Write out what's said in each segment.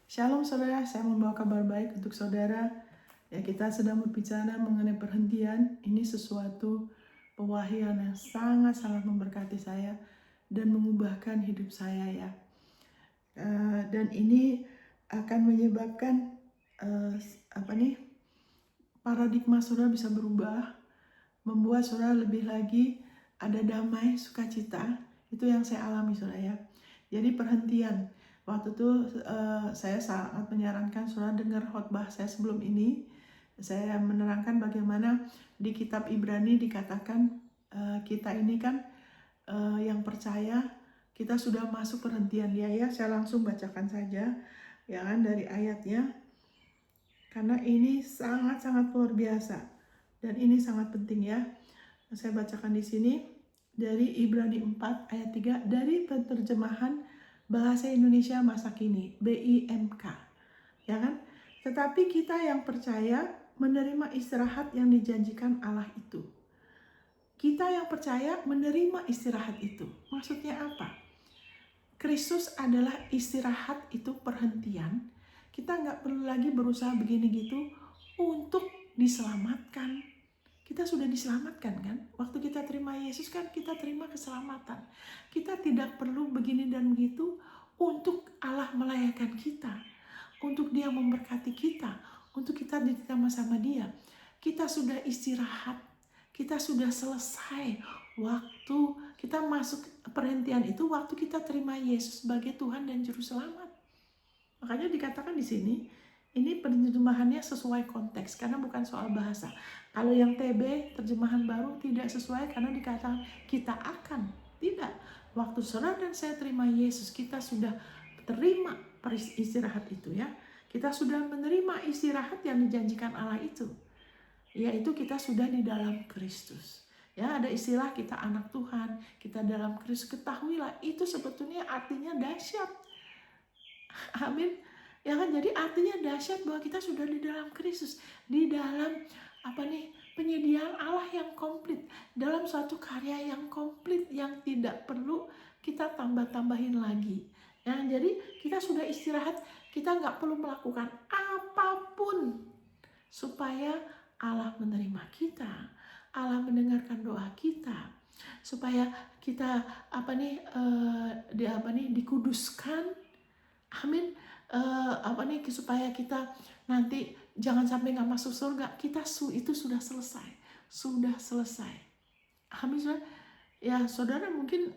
Shalom saudara, saya membawa kabar baik untuk saudara. Ya, kita sedang berbicara mengenai perhentian. Ini sesuatu pewahyuan yang sangat-sangat memberkati saya dan mengubahkan hidup saya ya. Dan ini akan menyebabkan paradigma saudara bisa berubah, membuat saudara lebih lagi ada damai, sukacita. Itu yang saya alami saudara ya. Jadi perhentian. Waktu itu saya sangat menyarankan saudara dengar khotbah saya sebelum ini. Saya menerangkan bagaimana di kitab Ibrani dikatakan kita ini kan yang percaya kita sudah masuk perhentian ya. Saya langsung bacakan saja ya kan dari ayatnya. Karena ini sangat-sangat luar biasa dan ini sangat penting ya. Saya bacakan di sini dari Ibrani 4 ayat 3 dari penerjemahan Bahasa Indonesia Masa Kini, BIMK. Ya kan? Tetapi kita yang percaya menerima istirahat yang dijanjikan Allah itu. Kita yang percaya menerima istirahat itu. Maksudnya apa? Kristus adalah istirahat, itu perhentian. Kita nggak perlu lagi berusaha begini gitu untuk diselamatkan. Kita sudah diselamatkan kan? Waktu kita terima Yesus kan kita terima keselamatan. Kita tidak perlu begini dan begitu untuk Allah melayakkan kita, untuk Dia memberkati kita, untuk kita sama-sama Dia. Kita sudah istirahat, kita sudah selesai. Waktu kita masuk perhentian itu waktu kita terima Yesus sebagai Tuhan dan Juru Selamat. Makanya dikatakan di sini, ini penerjemahannya sesuai konteks karena bukan soal bahasa. Kalau yang TB, terjemahan baru, tidak sesuai karena dikatakan kita akan. Tidak. Waktu saudara dan saya terima Yesus, kita sudah terima istirahat itu ya. Kita sudah menerima istirahat yang dijanjikan Allah itu. Yaitu kita sudah di dalam Kristus. Ya, ada istilah kita anak Tuhan, kita dalam Kristus. Ketahuilah, itu sebetulnya artinya dahsyat. Amin. Ya kan, jadi artinya dahsyat bahwa kita sudah di dalam Kristus, di dalam penyediaan Allah yang komplit, dalam suatu karya yang komplit yang tidak perlu kita tambah-tambahin lagi. Ya, jadi kita sudah istirahat, kita nggak perlu melakukan apapun supaya Allah menerima kita, Allah mendengarkan doa kita, supaya kita dikuduskan. Amin. Supaya kita nanti jangan sampai nggak masuk surga. Itu sudah selesai. Amin. Ya saudara mungkin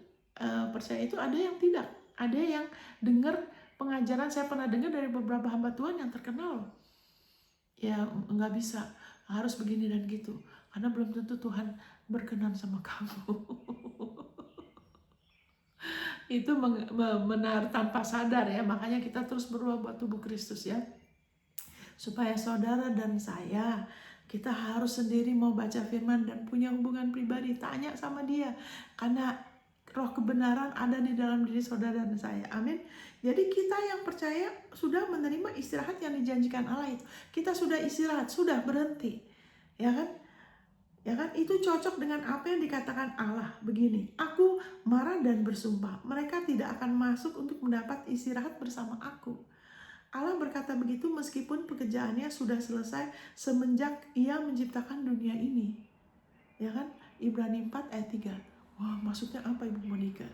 percaya itu, ada yang tidak, ada yang dengar pengajaran. Saya pernah dengar dari beberapa hamba Tuhan yang terkenal. Ya nggak bisa, harus begini dan gitu, karena belum tentu Tuhan berkenan sama kamu. Itu menaruh tanpa sadar ya. Makanya kita terus berubah buat tubuh Kristus ya. Supaya saudara dan saya, kita harus sendiri mau baca firman dan punya hubungan pribadi, tanya sama Dia. Karena roh kebenaran ada di dalam diri saudara dan saya. Amin. Jadi kita yang percaya sudah menerima istirahat yang dijanjikan Allah itu. Kita sudah istirahat, sudah berhenti. Ya kan? Ya kan, itu cocok dengan apa yang dikatakan Allah begini, aku marah dan bersumpah, mereka tidak akan masuk untuk mendapat istirahat bersama aku. Allah berkata begitu meskipun pekerjaannya sudah selesai semenjak Ia menciptakan dunia ini. Ya kan, Ibrani 4 ayat 3. Wah, maksudnya apa Ibu Monica?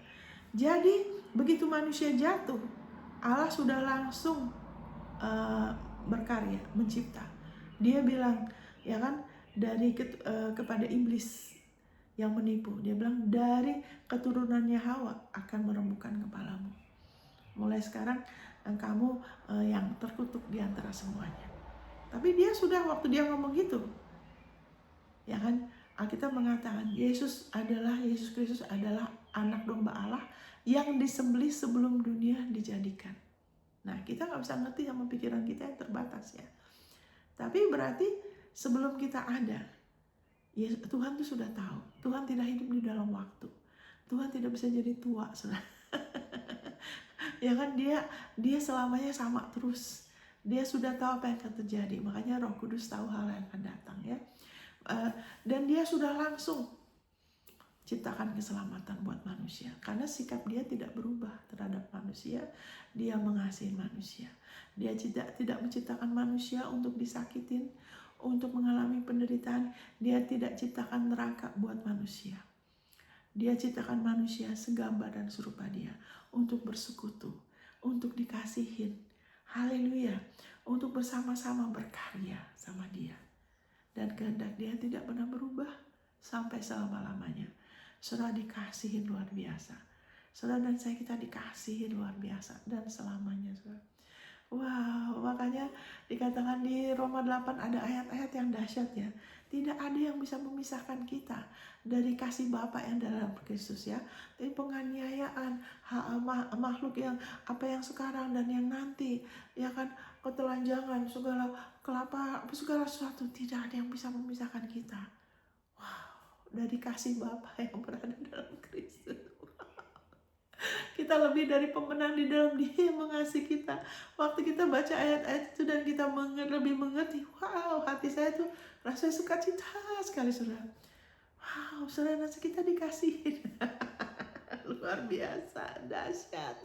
Jadi begitu manusia jatuh, Allah sudah langsung berkarya, mencipta. Dia bilang, ya kan, kepada iblis yang menipu, dia bilang dari keturunannya Hawa akan merembukan kepalamu. Mulai sekarang kamu yang terkutuk di antara semuanya. Tapi dia sudah, waktu dia ngomong gitu, ya kan, Alkitab mengatakan Yesus Kristus adalah anak domba Allah yang disembelih sebelum dunia dijadikan. Nah, kita nggak bisa ngerti sama pikiran kita yang terbatas ya. Tapi berarti sebelum kita ada, ya Tuhan tuh sudah tahu. Tuhan tidak hidup di dalam waktu. Tuhan tidak bisa jadi tua, saudara. Ya kan, dia selamanya sama terus. Dia sudah tahu apa yang akan terjadi. Makanya Roh Kudus tahu hal yang akan datang ya. Dan dia sudah langsung ciptakan keselamatan buat manusia. Karena sikap dia tidak berubah terhadap manusia. Dia mengasihi manusia. Dia tidak menciptakan manusia untuk disakitin, untuk mengalami penderitaan. Dia tidak ciptakan neraka buat manusia. Dia ciptakan manusia segambar dan serupa dia untuk bersekutu, untuk dikasihin. Haleluya. Untuk bersama-sama berkarya sama dia. Dan kehendak dia tidak pernah berubah sampai selama-lamanya. Saudara dikasihin luar biasa. Saudara dan saya kita dikasihin luar biasa dan selamanya, saudara. Wow, makanya dikatakan di Roma 8 ada ayat-ayat yang dahsyat ya. Tidak ada yang bisa memisahkan kita dari kasih Bapa yang dalam Kristus ya. Dari penganiayaan makhluk yang yang sekarang dan yang nanti, ya kan, ketelanjangan, segala segala sesuatu, tidak ada yang bisa memisahkan kita. Wow, dari kasih Bapa yang berada dalam Kristus. Kita lebih dari pemenang di dalam Dia yang mengasihi kita. Waktu kita baca ayat-ayat itu dan kita lebih mengerti, wow, hati saya tuh rasanya sukacita sekali, saudara. Wow, saudara, kita dikasihin. Luar biasa, dahsyat.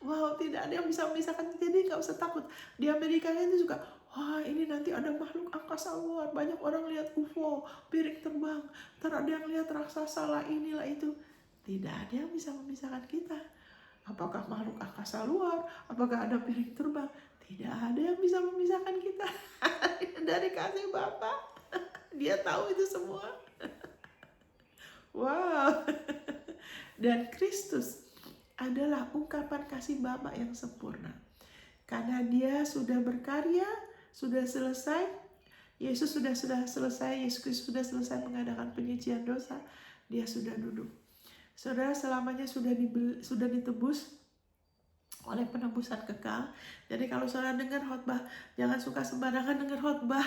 Wow, tidak ada yang bisa memisahkan. Jadi gak usah takut. Di Amerika itu juga, wah ini nanti ada makhluk angkasa luar. Banyak orang lihat UFO, piring terbang. Ntar ada yang lihat raksasa lah, inilah itu. Tidak ada yang bisa memisahkan kita. Apakah makhluk angkasa luar? Apakah ada piring terbang? Tidak ada yang bisa memisahkan kita dari kasih Bapa. Dia tahu itu semua. Wow. Dan Kristus adalah ungkapan kasih Bapa yang sempurna. Karena dia sudah berkarya, sudah selesai. Yesus sudah selesai. Yesus Kristus sudah selesai mengadakan penyucian dosa. Dia sudah duduk. Saudara, selamanya sudah ditebus oleh penebusan kekal. Jadi kalau saudara dengar khotbah, jangan suka sembarangan dengar khotbah.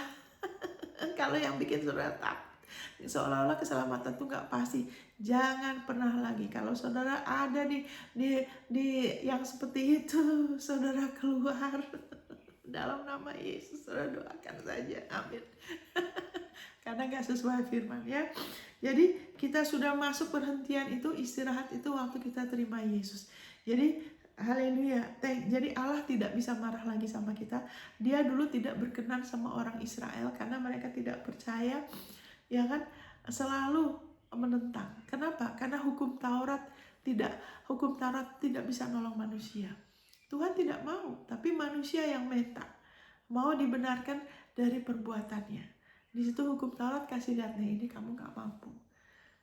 Kalau yang bikin saudara takut, seolah-olah keselamatan itu nggak pasti. Jangan pernah lagi. Kalau saudara ada di yang seperti itu, saudara keluar dalam nama Yesus. Saudara doakan saja, amin. Karena gak sesuai firman ya. Jadi kita sudah masuk perhentian itu, istirahat itu waktu kita terima Yesus. Jadi haleluya. Jadi Allah tidak bisa marah lagi sama kita. Dia dulu tidak berkenan sama orang Israel karena mereka tidak percaya, ya kan, selalu menentang. Kenapa? Karena hukum Taurat tidak bisa nolong manusia. Tuhan tidak mau, tapi manusia yang minta, mau dibenarkan dari perbuatannya. Di situ hukum Taurat kasih lihat, nih ini kamu gak mampu.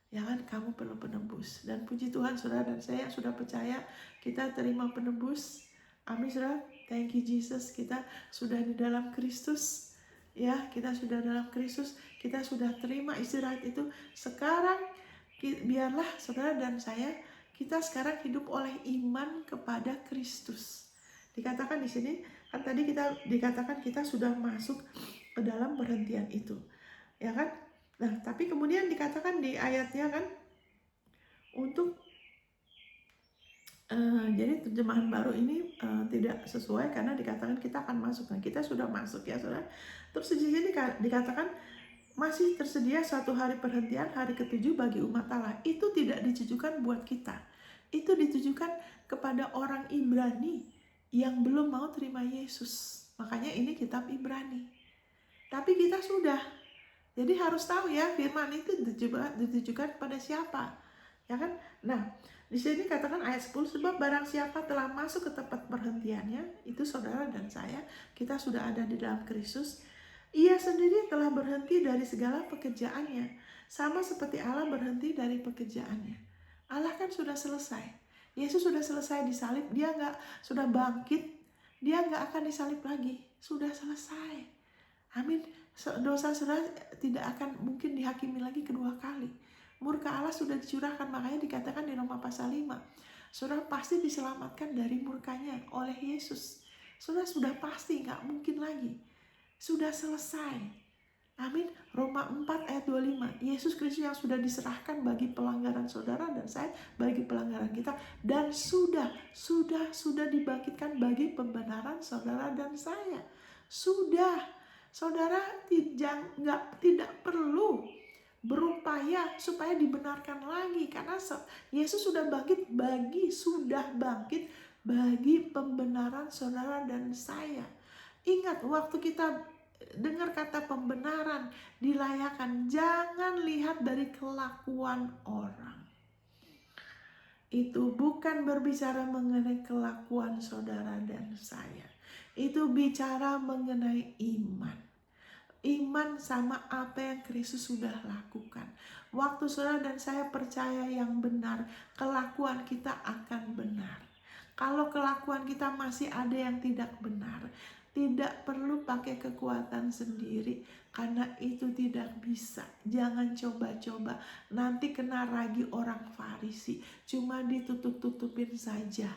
Ya kan, kamu perlu penebus. Dan puji Tuhan, saudara dan saya sudah percaya, kita terima penebus. Amin, saudara. Thank you Jesus. Kita sudah di dalam Kristus. Ya, kita sudah dalam Kristus. Kita sudah terima istirahat itu. Sekarang biarlah saudara dan saya, kita sekarang hidup oleh iman kepada Kristus. Dikatakan di sini, kan tadi kita dikatakan kita sudah masuk ke dalam perhentian itu, ya kan? Nah, tapi kemudian dikatakan di ayatnya kan, untuk jadi terjemahan baru ini tidak sesuai karena dikatakan kita akan masuk. Nah, kita sudah masuk ya, saudara. Terus di sini dikatakan masih tersedia suatu hari perhentian, hari ke-7 bagi umat Allah. Itu tidak ditujukan buat kita. Itu ditujukan kepada orang Ibrani yang belum mau terima Yesus. Makanya ini kitab Ibrani. Tapi kita sudah. Jadi harus tahu ya, firman itu ditujukan pada siapa. Ya kan? Nah, di sini katakan ayat 10, sebab barang siapa telah masuk ke tempat perhentiannya, itu saudara dan saya, kita sudah ada di dalam Kristus. Ia sendiri telah berhenti dari segala pekerjaannya, sama seperti Allah berhenti dari pekerjaannya. Allah kan sudah selesai. Yesus sudah selesai disalib, dia sudah bangkit, dia nggak akan disalib lagi, sudah selesai. Amin. Dosa saudara tidak akan mungkin dihakimi lagi kedua kali. Murka Allah sudah dicurahkan, makanya dikatakan di Roma pasal 5. Saudara pasti diselamatkan dari murkanya oleh Yesus. Saudara sudah pasti, gak mungkin lagi. Sudah selesai. Amin. Roma 4 ayat 25. Yesus Kristus yang sudah diserahkan bagi pelanggaran saudara dan saya, bagi pelanggaran kita. Dan sudah dibangkitkan bagi pembenaran saudara dan saya. Sudah. Saudara tidak perlu berupaya supaya dibenarkan lagi, karena Yesus sudah bangkit bagi pembenaran saudara dan saya. Ingat, waktu kita dengar kata pembenaran, dilayakan, jangan lihat dari kelakuan orang. Itu bukan berbicara mengenai kelakuan saudara dan saya. Itu bicara mengenai iman. Iman sama apa yang Kristus sudah lakukan. Waktu saudara dan saya percaya yang benar, kelakuan kita akan benar. Kalau kelakuan kita masih ada yang tidak benar, tidak perlu pakai kekuatan sendiri, karena itu tidak bisa. Jangan coba-coba, nanti kena ragi orang Farisi, cuma ditutup-tutupin saja.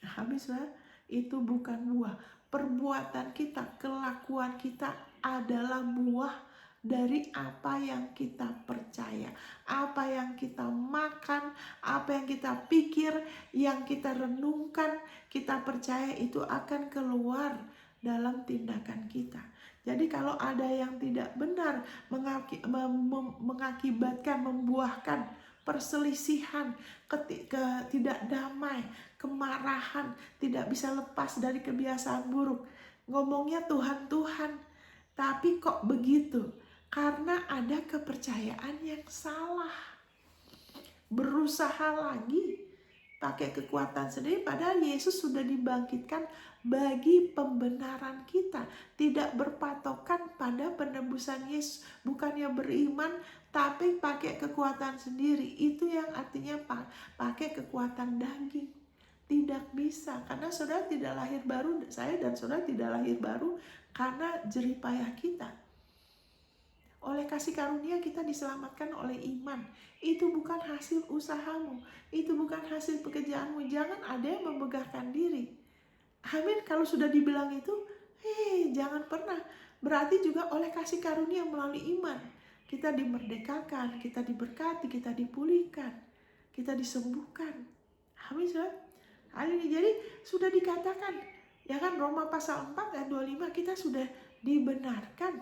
Habis lah, itu bukan buah. Perbuatan kita, kelakuan kita adalah buah dari apa yang kita percaya, apa yang kita makan, apa yang kita pikir, yang kita renungkan, kita percaya itu akan keluar dalam tindakan kita. Jadi kalau ada yang tidak benar, mengakibatkan, membuahkan perselisihan, tidak damai, kemarahan, tidak bisa lepas dari kebiasaan buruk. Ngomongnya Tuhan, tapi kok begitu? Karena ada kepercayaan yang salah. Berusaha lagi pakai kekuatan sendiri, padahal Yesus sudah dibangkitkan bagi pembenaran kita. Tidak berpatokan pada penebusan Yesus. Bukannya beriman tapi pakai kekuatan sendiri. Itu yang artinya pakai kekuatan daging. Tidak bisa, karena saudara tidak lahir baru, saya dan saudara tidak lahir baru karena jeripayah kita. Oleh kasih karunia kita diselamatkan oleh iman. Itu bukan hasil usahamu, itu bukan hasil pekerjaanmu. Jangan ada yang memegahkan diri. Amin. Kalau sudah dibilang itu, jangan pernah. Berarti juga oleh kasih karunia melalui iman. Kita dimerdekakan, kita diberkati, kita dipulihkan, kita disembuhkan. Amin. Jadi sudah dikatakan, ya kan, Roma pasal 4 ayat 25, kita sudah dibenarkan.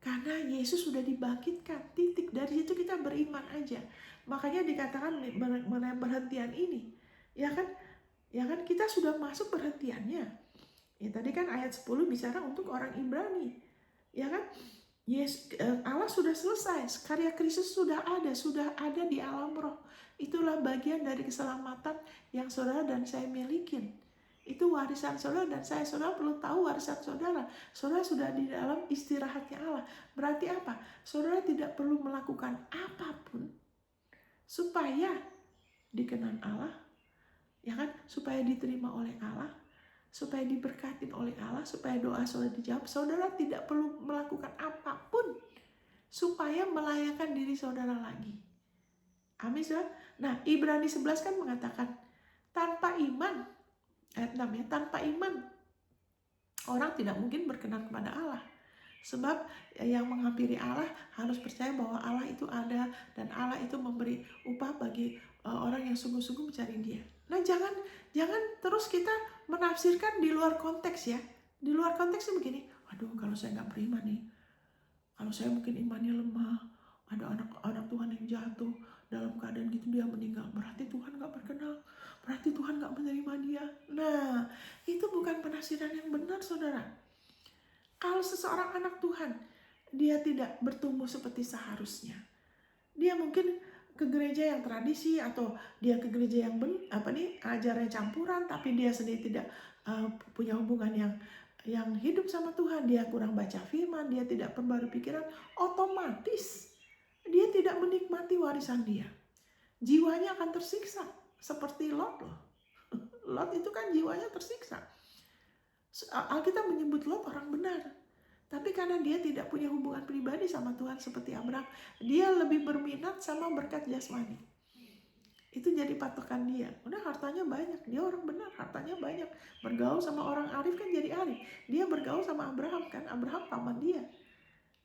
Karena Yesus sudah dibangkitkan, titik. Dari situ kita beriman aja. Makanya dikatakan mengenai berhentian ini, ya kan kita sudah masuk berhentiannya. Ya tadi kan ayat 10 bicara untuk orang Ibrani, ya kan. Allah sudah selesai, karya Kristus sudah ada di alam roh. Itulah bagian dari keselamatan yang saudara dan saya milikin. Itu warisan saudara dan saya. Saudara perlu tahu warisan saudara. Saudara sudah di dalam istirahatnya Allah. Berarti apa? Saudara tidak perlu melakukan apapun supaya dikenan Allah, ya kan? Supaya diterima oleh Allah, supaya diberkatin oleh Allah, supaya doa saudara dijawab. Saudara tidak perlu melakukan apapun supaya melayakan diri saudara lagi. Amin, saudara. Nah, Ibrani 11 kan mengatakan, tanpa iman, ayat 6 ya, tanpa iman orang tidak mungkin berkenan kepada Allah. Sebab yang menghampiri Allah harus percaya bahwa Allah itu ada dan Allah itu memberi upah bagi orang yang sungguh-sungguh mencari Dia. Nah, jangan terus kita menafsirkan di luar konteks ya. Di luar konteksnya begini, aduh kalau saya nggak beriman nih, kalau saya mungkin imannya lemah, ada anak Tuhan yang jatuh dalam keadaan gitu, dia meninggal, berarti Tuhan gak berkenan, berarti Tuhan gak menerima dia. Nah, itu bukan penafsiran yang benar, saudara. Kalau seseorang anak Tuhan, dia tidak bertumbuh seperti seharusnya. Dia mungkin ke gereja yang tradisi, atau dia ke gereja yang ajarannya campuran, tapi dia sendiri tidak punya hubungan yang hidup sama Tuhan. Dia kurang baca firman, dia tidak perbaharui pikiran, otomatis dia tidak menikmati warisan dia. Jiwanya akan tersiksa. Seperti Lot loh. Lot itu kan jiwanya tersiksa. Alkitab menyebut Lot orang benar. Tapi karena dia tidak punya hubungan pribadi sama Tuhan seperti Abraham, dia lebih berminat sama berkat jasmani. Itu jadi patokan dia. Udah hartanya banyak, dia orang benar, hartanya banyak. Bergaul sama orang arif kan jadi arif. Dia bergaul sama Abraham kan, Abraham paman dia.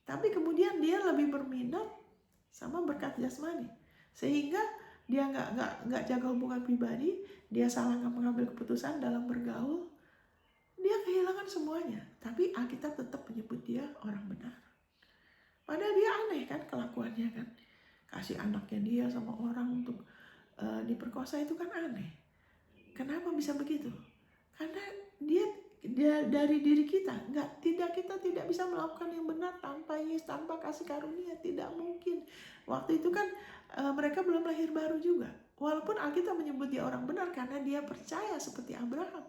Tapi kemudian dia lebih berminat sama berkat jasmani, sehingga dia nggak jaga hubungan pribadi, dia salah mengambil keputusan dalam bergaul, dia kehilangan semuanya. Tapi Alkitab tetap menyebut dia orang benar. Padahal dia aneh kan kelakuannya kan. Kasih anaknya dia sama orang untuk diperkosa itu kan aneh. Kenapa bisa begitu? Karena dia dari diri kita, kita tidak bisa melakukan yang benar tanpa Yesus, tanpa kasih karunia, tidak mungkin. Waktu itu kan mereka belum lahir baru juga. Walaupun Alkitab menyebut dia orang benar karena dia percaya seperti Abraham.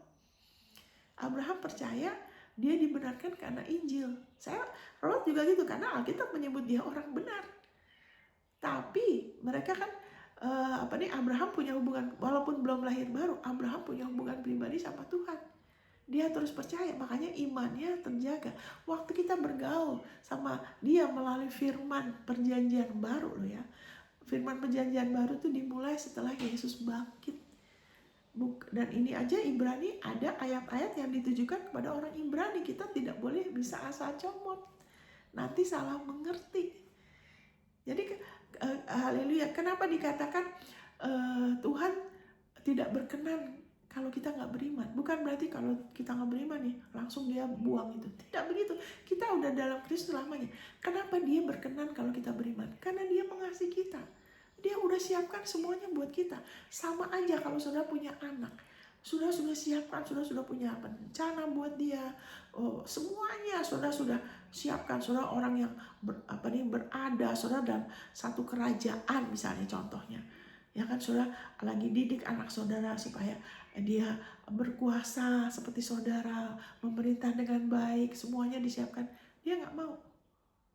Abraham percaya dia dibenarkan karena Injil. Lot juga gitu karena Alkitab menyebut dia orang benar. Tapi mereka kan Abraham punya hubungan, walaupun belum lahir baru, Abraham punya hubungan pribadi sama Tuhan. Dia terus percaya, makanya imannya terjaga. Waktu kita bergaul sama dia melalui firman perjanjian baru loh ya. Firman perjanjian baru itu dimulai setelah Yesus bangkit. Dan ini aja Ibrani ada ayat-ayat yang ditujukan kepada orang Ibrani. Kita tidak boleh bisa asal comot, nanti salah mengerti. Jadi haleluya, kenapa dikatakan Tuhan tidak berkenan kalau kita nggak beriman? Bukan berarti kalau kita nggak beriman nih langsung dia buang itu, tidak begitu. Kita udah dalam Kristus selamanya. Kenapa dia berkenan kalau kita beriman? Karena dia mengasihi kita. Dia udah siapkan semuanya buat kita. Sama aja kalau saudara punya anak, sudah siapkan, sudah punya rencana buat dia. Semuanya saudara sudah siapkan. Saudara orang yang berada, saudara dalam satu kerajaan misalnya contohnya. Ya kan, saudara lagi didik anak saudara supaya dia berkuasa seperti saudara, memerintah dengan baik, semuanya disiapkan. Dia nggak mau,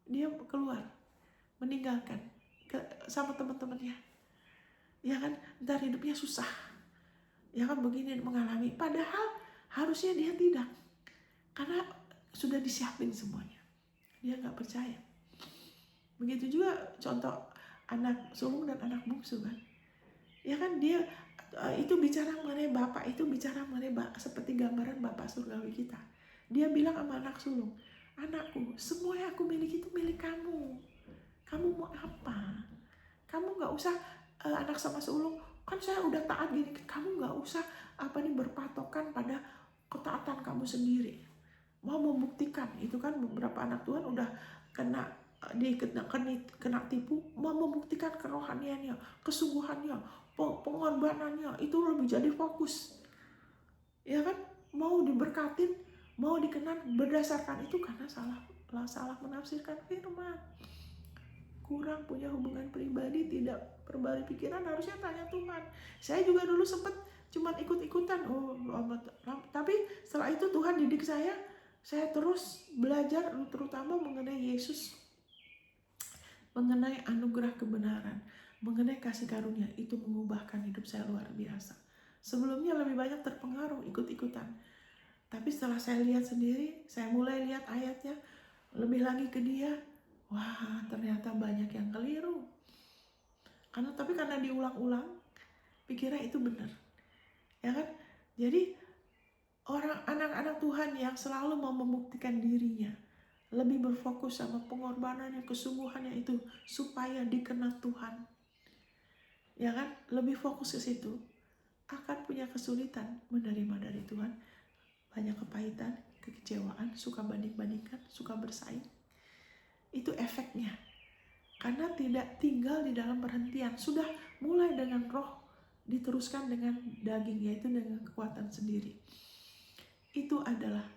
dia keluar, meninggalkan sama teman-temannya. Ya kan, ntar hidupnya susah. Ya kan, begini mengalami. Padahal harusnya dia tidak, karena sudah disiapin semuanya. Dia nggak percaya. Begitu juga contoh anak sulung dan anak bungsu kan. Ya kan, dia itu bicara mengenai Bapak, itu bicara mengenai seperti gambaran Bapak surgawi kita. Dia bilang sama anak sulung, anakku, semua yang aku miliki itu milik kamu. Kamu mau apa? Kamu nggak usah anak sama sulung, kan saya udah taat gini. Kamu nggak usah berpatokan pada ketaatan kamu sendiri. Mau membuktikan, itu kan beberapa anak Tuhan udah kena tipu, mau membuktikan kerohaniannya, kesungguhannya, pengorbanannya, itu lebih jadi fokus. Ya kan, mau diberkatin, mau dikenan berdasarkan itu karena salah menafsirkan firman. Kurang punya hubungan pribadi, tidak berbagai pikiran, harusnya tanya Tuhan. Saya juga dulu sempat cuma ikut-ikutan, tapi setelah itu Tuhan didik saya terus belajar terutama mengenai Yesus, mengenai anugerah kebenaran, mengenai kasih karunia. Itu mengubahkan hidup saya luar biasa. Sebelumnya lebih banyak terpengaruh ikut-ikutan, tapi setelah saya lihat sendiri, saya mulai lihat ayatnya lebih lagi ke dia. Wah, ternyata banyak yang keliru. Karena diulang-ulang, pikirnya itu benar. Ya kan? Jadi anak-anak Tuhan yang selalu mau membuktikan dirinya, lebih berfokus sama pengorbanannya, kesungguhannya itu supaya dikenal Tuhan. Ya kan? Lebih fokus ke situ, akan punya kesulitan menerima dari Tuhan. Banyak kepahitan, kekecewaan, suka banding-bandingkan, suka bersaing. Itu efeknya. Karena tidak tinggal di dalam perhentian. Sudah mulai dengan roh, diteruskan dengan daging, yaitu dengan kekuatan sendiri. Itu adalah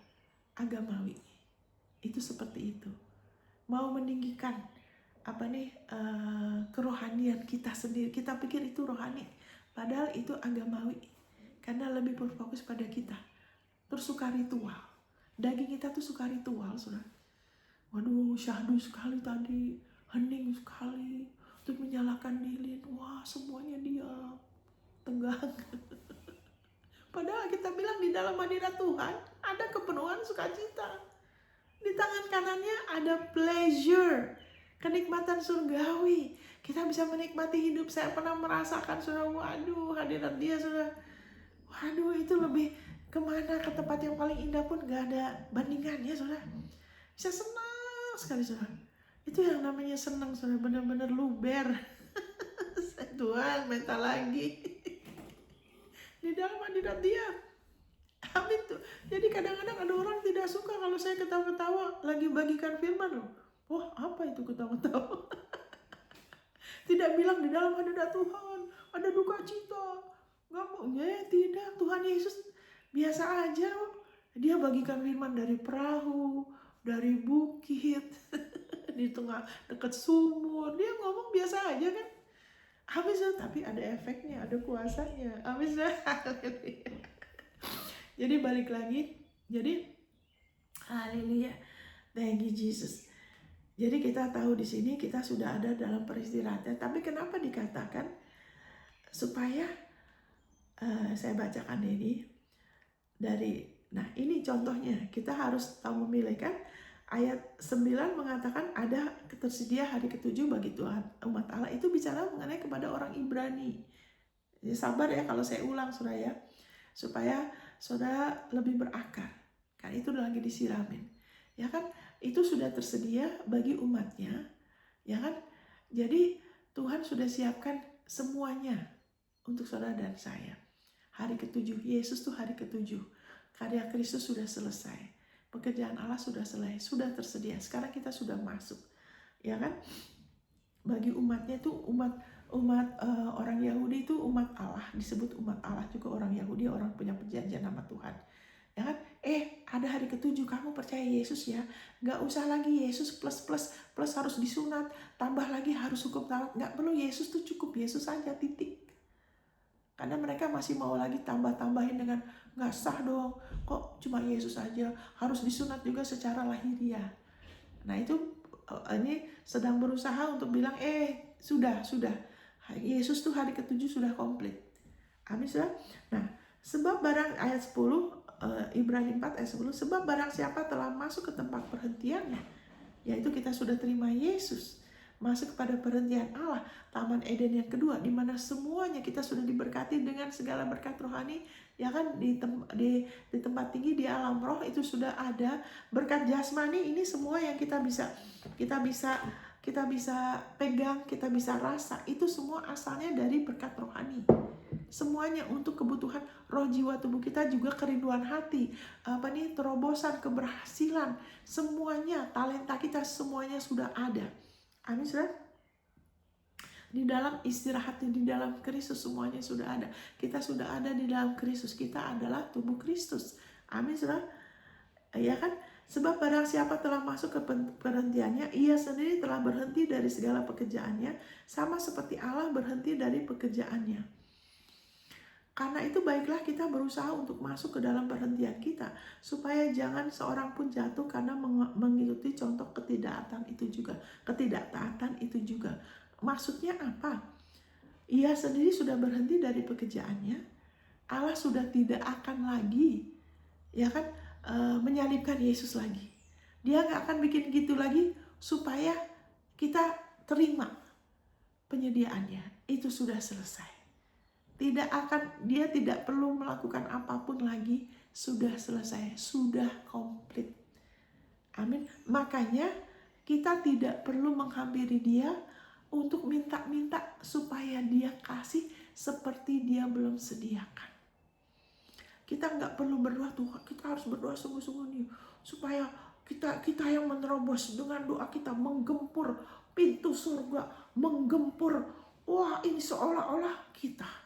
agamawi. Itu seperti itu. Mau meninggikan kerohanian kita sendiri. Kita pikir itu rohani, padahal itu agamawi. Karena lebih berfokus pada kita. Terus suka ritual. Daging kita tuh suka ritual, saudara. Waduh, syahdu sekali tadi, hening sekali, untuk menyalakan lilin. Wah, semuanya diam, tegang. Padahal kita bilang di dalam hadirat Tuhan ada kepenuhan sukacita. Di tangan kanannya ada pleasure, kenikmatan surgawi. Kita bisa menikmati hidup. Saya pernah merasakan, saudara, waduh, hadirat dia, saudara. Waduh, itu lebih kemana, ke tempat yang paling indah pun gak ada bandingannya, saudara. Bisa senang sekali, saudara. Itu yang namanya senang, saudara, benar-benar luber. Tuhan minta lagi di dalam hadirat dia. Amin tuh. Jadi kadang-kadang ada orang tidak suka kalau saya ketawa-ketawa lagi bagikan firman loh. Wah, apa itu ketawa-ketawa? Tidak bilang di dalam hadirat Tuhan ada duka cita. Nggak mau, tidak. Tuhan Yesus biasa aja. Dia bagikan firman dari perahu, dari bukit, di tengah dekat sumur. Dia ngomong biasa aja kan. Habis itu, tapi ada efeknya, ada kuasanya. Habis itu, jadi balik lagi. Jadi, haleluya. Thank you Jesus. Jadi kita tahu di sini kita sudah ada dalam peristirahatan. Tapi kenapa dikatakan supaya saya bacakan ini dari, nah ini contohnya, kita harus tahu memilih kan. Ayat 9 mengatakan ada tersedia hari ketujuh bagi Tuhan umat Allah. Itu bicara mengenai kepada orang Ibrani. Jadi sabar ya kalau saya ulang saudara ya, supaya saudara lebih berakar. Kan itu lagi disiramin. Ya kan, itu sudah tersedia bagi umatnya, ya kan? Jadi Tuhan sudah siapkan semuanya untuk saudara dan saya. Hari ketujuh, Yesus tuh hari ketujuh. Karya Kristus sudah selesai. Pekerjaan Allah sudah selesai, sudah tersedia. Sekarang kita sudah masuk, ya kan? Bagi umatnya itu umat orang Yahudi itu umat Allah, disebut umat Allah juga orang Yahudi, orang punya perjanjian nama Tuhan. Ya kan? Ada hari ketujuh, kamu percaya Yesus ya, nggak usah lagi Yesus plus harus disunat, tambah lagi harus hukum Taurat, nggak perlu. Yesus tuh cukup, Yesus aja, titik. Karena mereka masih mau lagi tambah-tambahin dengan nggak sah dong, kok cuma Yesus aja, harus disunat juga secara lahiriah. Nah itu ini sedang berusaha untuk bilang sudah Yesus tuh hari ketujuh sudah komplit. Amin sudah. Nah sebab barang ayat 10 Ibrani 4 ayat 10, sebab barang siapa telah masuk ke tempat perhentiannya, yaitu kita sudah terima Yesus, masuk kepada perhentian Allah, Taman Eden yang kedua, di mana semuanya kita sudah diberkati dengan segala berkat rohani, ya kan, di tempat tinggi, di alam roh itu sudah ada berkat jasmani. Ini semua yang kita bisa pegang, kita bisa rasa, itu semua asalnya dari berkat rohani. Semuanya untuk kebutuhan roh, jiwa, tubuh kita, juga kerinduan hati, terobosan, keberhasilan, semuanya, talenta kita, semuanya sudah ada. Amin saudara. Di dalam istirahatnya di dalam Kristus semuanya sudah ada. Kita sudah ada di dalam Kristus. Kita adalah tubuh Kristus. Amin saudara. Ya kan? Sebab barang siapa telah masuk ke perhentiannya, ia sendiri telah berhenti dari segala pekerjaannya, sama seperti Allah berhenti dari pekerjaannya. Karena itu baiklah kita berusaha untuk masuk ke dalam perhentian kita, supaya jangan seorang pun jatuh karena mengikuti contoh ketidaktaatan itu juga. Maksudnya apa? Ia sendiri sudah berhenti dari pekerjaannya. Allah sudah tidak akan lagi, ya kan, menyalibkan Yesus lagi. Dia gak akan bikin gitu lagi supaya kita terima penyediaannya. Itu sudah selesai. Dia tidak perlu melakukan apapun lagi, sudah selesai, sudah komplit. Amin. Makanya kita tidak perlu menghampiri dia untuk minta-minta supaya dia kasih seperti dia belum sediakan. Kita nggak perlu berdoa, Tuhan, kita harus berdoa sungguh-sungguh nih, supaya kita yang menerobos dengan doa kita menggempur pintu surga, menggempur, wah ini seolah-olah kita.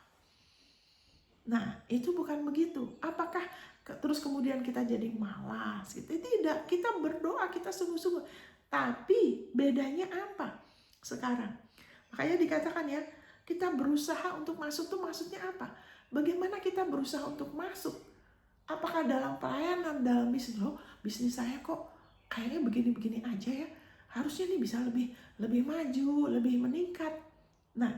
Nah, itu bukan begitu. Apakah terus kemudian kita jadi malas gitu? Tidak, kita berdoa, kita sungguh-sungguh. Tapi bedanya apa sekarang? Makanya dikatakan ya, kita berusaha untuk masuk tuh maksudnya apa? Bagaimana kita berusaha untuk masuk? Apakah dalam pelayanan, dalam bisnis? Bisnis saya kok kayaknya begini-begini aja ya. Harusnya nih bisa lebih maju, lebih meningkat. Nah,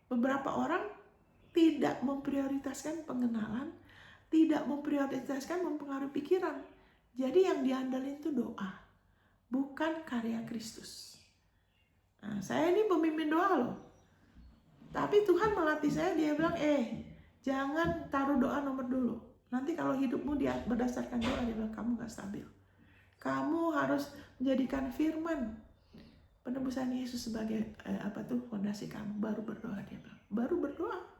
beberapa orang tidak memprioritaskan pengenalan, tidak memprioritaskan mempengaruhi pikiran. Jadi yang diandalkan itu doa, bukan karya Kristus. Nah, saya ini pemimpin doa loh. Tapi Tuhan melatih saya, dia bilang, jangan taruh doa nomor dulu. Nanti kalau hidupmu berdasarkan doa, dia bilang, kamu gak stabil. Kamu harus menjadikan firman penebusan Yesus sebagai fondasi kamu, baru berdoa, dia bilang. Baru berdoa.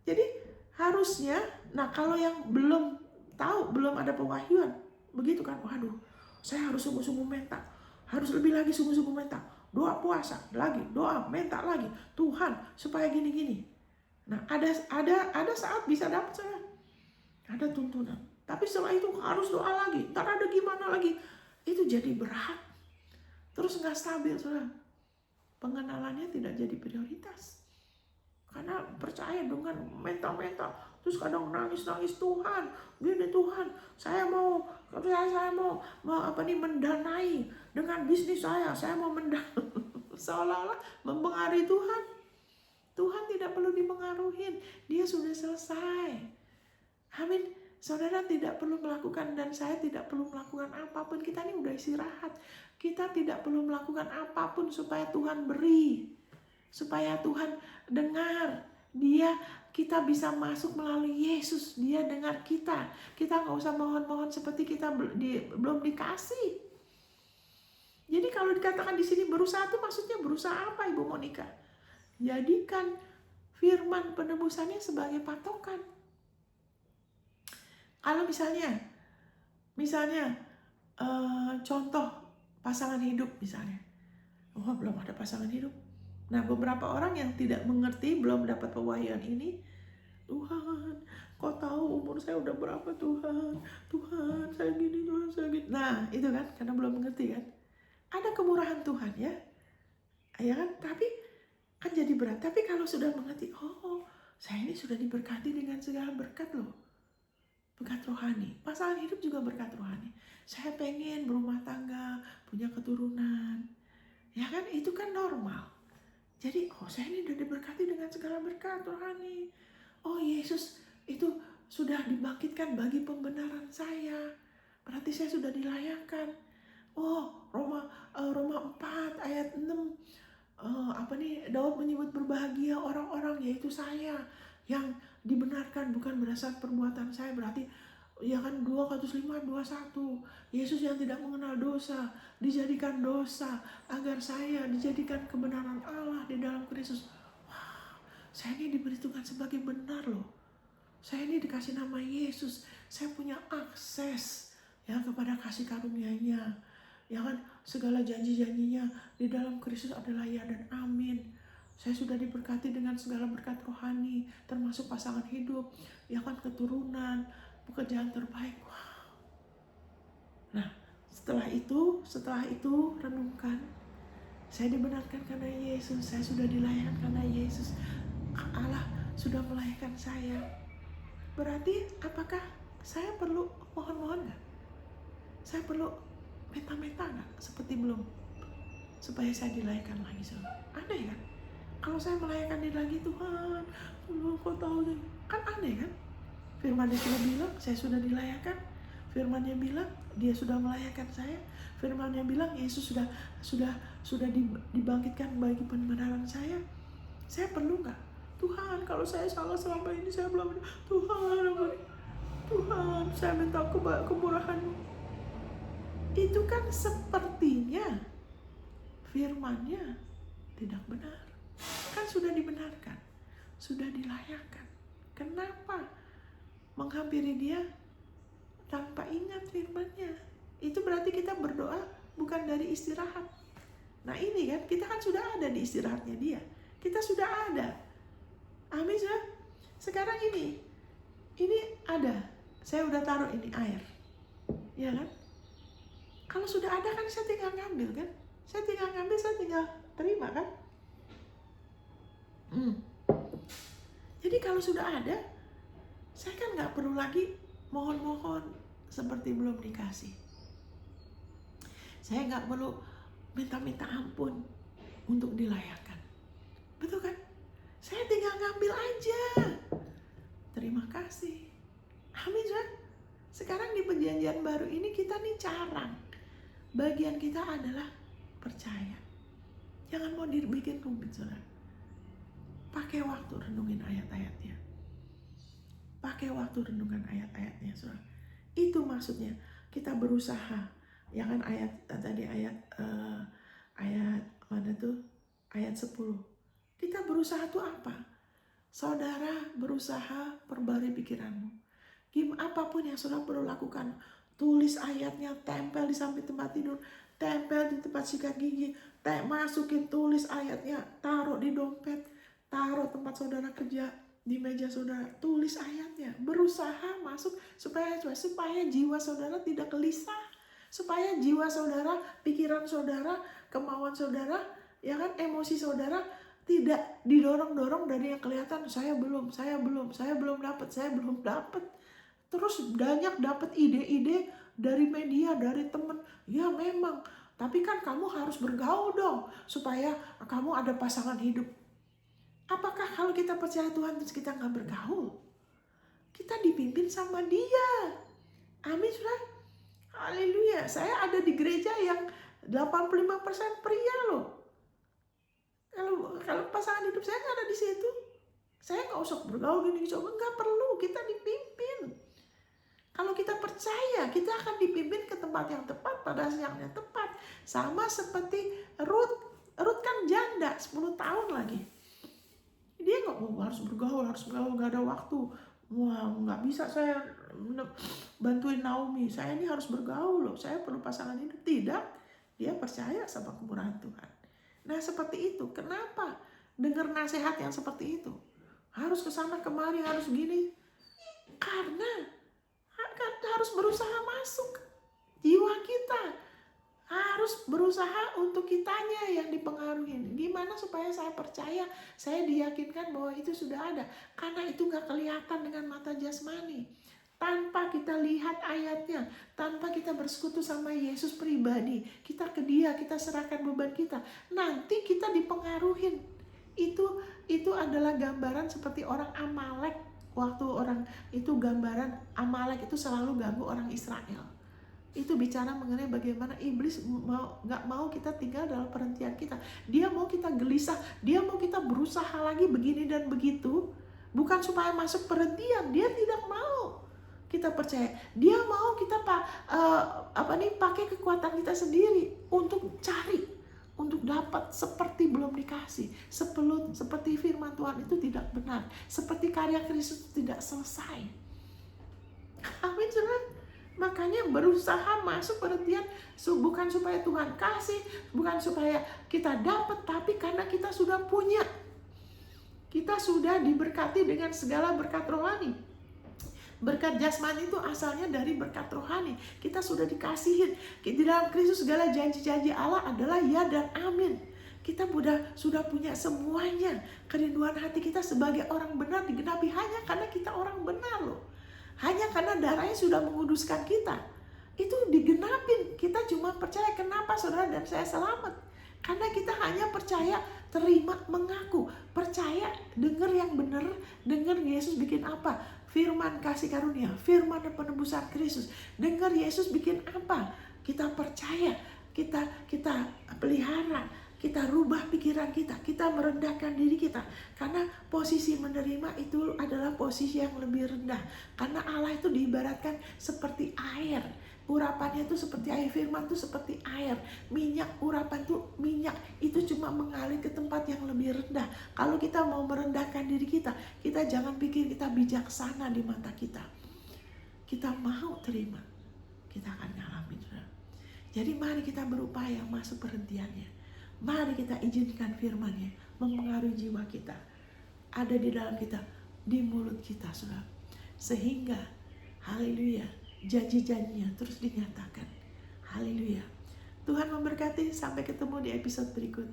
Jadi harusnya, nah kalau yang belum tahu, belum ada pewahyuan, begitu kan, waduh, saya harus sungguh-sungguh minta, harus lebih lagi sungguh-sungguh minta. Doa puasa, lagi doa, minta lagi. Tuhan supaya gini-gini. Nah, ada saat bisa dapat saudara. Ada tuntunan. Tapi setelah itu harus doa lagi. Ntar ada gimana lagi. Itu jadi berat. Terus nggak stabil saudara. Pengenalannya tidak jadi prioritas. Karena percaya dengan mental-mental. Terus kadang nangis-nangis, Tuhan, gini Tuhan, saya mau mendanai dengan bisnis saya mau mendanai. Seolah-olah mempengaruhi Tuhan. Tuhan tidak perlu dipengaruhi, dia sudah selesai. Amin. Saudara tidak perlu melakukan dan saya tidak perlu melakukan apapun. Kita ini udah istirahat. Kita tidak perlu melakukan apapun supaya Tuhan beri. Supaya Tuhan dengar. Kita bisa masuk melalui Yesus. Dia dengar kita. Kita nggak usah mohon-mohon seperti kita belum dikasih. Jadi kalau dikatakan di sini berusaha itu maksudnya berusaha apa Ibu Monica? Jadikan firman penebusannya sebagai patokan. Kalau misalnya contoh pasangan hidup misalnya. Belum ada pasangan hidup. Nah, beberapa orang yang tidak mengerti, belum dapat pewahyuan ini, Tuhan, kau tahu umur saya udah berapa Tuhan? Tuhan, saya gini, Tuhan, saya gini. Nah, itu kan, karena belum mengerti kan. Ada kemurahan Tuhan ya. Ya kan? Tapi, kan jadi berat. Tapi kalau sudah mengerti, saya ini sudah diberkati dengan segala berkat loh. Berkat rohani. Pasangan hidup juga berkat rohani. Saya pengen berumah tangga, punya keturunan. Ya kan, itu kan normal. Jadi, saya ini sudah diberkati dengan segala berkat rohani. Yesus itu sudah dibangkitkan bagi pembenaran saya. Berarti saya sudah dilayakkan. Roma 4 ayat 6. Daud menyebut berbahagia orang-orang, yaitu saya yang dibenarkan bukan berdasarkan perbuatan saya. Berarti ya kan 2 Korintus 5:21. Yesus yang tidak mengenal dosa dijadikan dosa agar saya dijadikan kebenaran Allah di dalam Kristus. Saya ini diberi Tuhan sebagai benar loh. Saya ini dikasih nama Yesus. Saya punya akses ya kepada kasih karunia-Nya. Ya kan, segala janji-janjinya di dalam Kristus adalah ya dan amin. Saya sudah diberkati dengan segala berkat rohani, termasuk pasangan hidup, ya kan, keturunan, pekerjaan terbaik. Nah, setelah itu renungkan. Saya dibenarkan karena Yesus, saya sudah dilayakkan karena Yesus. Allah sudah melayakkan saya. Berarti apakah saya perlu mohon-mohon nggak? Saya perlu minta-minta nggak? Seperti belum, supaya saya dilayakkan lagi. Aneh kan? Kalau saya melayakkan diri lagi, Tuhan, kau tahu nih, kan aneh kan? Firman dia sudah bilang, saya sudah dilayakkan. Firman-Nya bilang, dia sudah melayakkan saya. Firman-Nya bilang, Yesus sudah dibangkitkan bagi pembenaran saya. Saya perlu nggak? Tuhan, kalau saya salah selama ini, saya belum. Tuhan, saya minta kemurahan-Mu. Itu kan sepertinya firman-Nya tidak benar. Kan sudah dibenarkan, sudah dilayakkan. Kenapa menghampiri Dia tanpa ingat firman-Nya? Itu berarti kita berdoa bukan dari istirahat. Nah ini kan, kita kan sudah ada di istirahatnya Dia. Kita sudah ada. Amin ya. Sekarang ini ada. Saya udah taruh ini air. Ya kan? Kalau sudah ada kan saya tinggal ngambil kan? Saya tinggal ngambil, saya tinggal terima kan? Jadi kalau sudah ada, saya kan nggak perlu lagi mohon-mohon seperti belum dikasih. Saya nggak perlu minta-minta ampun untuk dilayakkan. Betul kan? Saya tinggal ngambil aja. Terima kasih. Amin ya. Sekarang di perjanjian baru ini kita nih carang. Bagian kita adalah percaya. Jangan mau dibikin rumit, saudara. Pakai waktu renungin ayat-ayatnya. Pakai waktu renungkan ayat-ayatnya, saudara. Itu maksudnya kita berusaha. Ya kan ayat mana tuh? Ayat 10. Kita berusaha tuh apa? Saudara berusaha perbarui pikiranmu. Apapun yang saudara perlu lakukan, tulis ayatnya, tempel di samping tempat tidur, tempel di tempat sikat gigi, masukin tulis ayatnya, taruh di dompet, taruh tempat saudara kerja, di meja saudara, tulis ayatnya, berusaha masuk supaya jiwa saudara tidak gelisah, supaya jiwa saudara, pikiran saudara, kemauan saudara, ya kan, emosi saudara tidak didorong-dorong dari yang kelihatan, saya belum dapat. Terus banyak dapat ide-ide dari media, dari temen. Ya memang, tapi kan kamu harus bergaul dong supaya kamu ada pasangan hidup. Apakah kalau kita percaya Tuhan terus kita nggak bergaul? Kita dipimpin sama Dia. Amin, saudara. Haleluya. Saya ada di gereja yang 85% pria loh. Kalau pasangan hidup saya nggak ada di situ, saya nggak usah bergaul gini, nggak perlu. Kita dipimpin. Kalau kita percaya, kita akan dipimpin ke tempat yang tepat pada siang yang tepat. Sama seperti Ruth. Ruth kan janda 10 tahun lagi. Dia nggak mau harus bergaul, nggak ada waktu. Wah, nggak bisa saya bantuin Naomi. Saya ini harus bergaul loh. Saya perlu pasangan hidup. Tidak. Dia percaya sama kemurahan Tuhan. Nah seperti itu. Kenapa dengar nasihat yang seperti itu? Harus kesana kemari, harus gini. Karena harus berusaha masuk. Jiwa kita harus berusaha untuk kitanya yang dipengaruhi. Gimana supaya saya percaya, saya diyakinkan bahwa itu sudah ada. Karena itu gak kelihatan dengan mata jasmani. Tanpa kita lihat ayatnya, tanpa kita bersekutu sama Yesus pribadi, kita ke Dia, kita serahkan beban kita, nanti kita dipengaruhin. Itu adalah gambaran seperti orang Amalek. Waktu orang itu gambaran Amalek itu selalu ganggu orang Israel. Itu bicara mengenai bagaimana iblis gak mau kita tinggal dalam perhentian kita. Dia mau kita gelisah, dia mau kita berusaha lagi begini dan begitu. Bukan supaya masuk perhentian, dia tidak mau kita percaya. Dia mau kita pakai kekuatan kita sendiri untuk cari, untuk dapat seperti belum dikasih, seperti firman Tuhan itu tidak benar, seperti karya Kristus tidak selesai. Amin, saudara. Makanya berusaha masuk perhentian, bukan supaya Tuhan kasih, bukan supaya kita dapat, tapi karena kita sudah punya. Kita sudah diberkati dengan segala berkat rohani. Berkat jasmani itu asalnya dari berkat rohani. Kita sudah dikasihin. Di dalam Kristus segala janji-janji Allah adalah ya dan amin. Kita sudah punya semuanya. Kerinduan hati kita sebagai orang benar digenapi hanya karena kita orang benar loh. Hanya karena darahnya sudah menguduskan kita. Itu digenapin. Kita cuma percaya. Kenapa saudara dan saya selamat? Karena kita hanya percaya, terima, mengaku. Percaya, dengar yang benar, dengar Yesus bikin apa. Firman kasih karunia, firman penebusan Kristus. Dengar Yesus bikin apa. Kita percaya, kita pelihara, kita rubah pikiran kita merendahkan diri kita. Karena posisi menerima itu adalah posisi yang lebih rendah. Karena Allah itu diibaratkan seperti air. Urapannya itu seperti air, firman itu seperti air. Minyak, urapan itu minyak. Itu cuma mengalir ke tempat yang lebih rendah. Kalau kita mau merendahkan diri kita jangan pikir kita bijaksana di mata kita. Kita mau terima, kita akan ngalamin. Jadi mari kita berupaya masuk perhentiannya. Mari kita izinkan firman-Nya mempengaruhi jiwa kita. Ada di dalam kita, di mulut kita, saudara. Sehingga, haleluya, janji-janjinya terus dinyatakan. Haleluya. Tuhan memberkati. Sampai ketemu di episode berikut.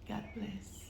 God bless.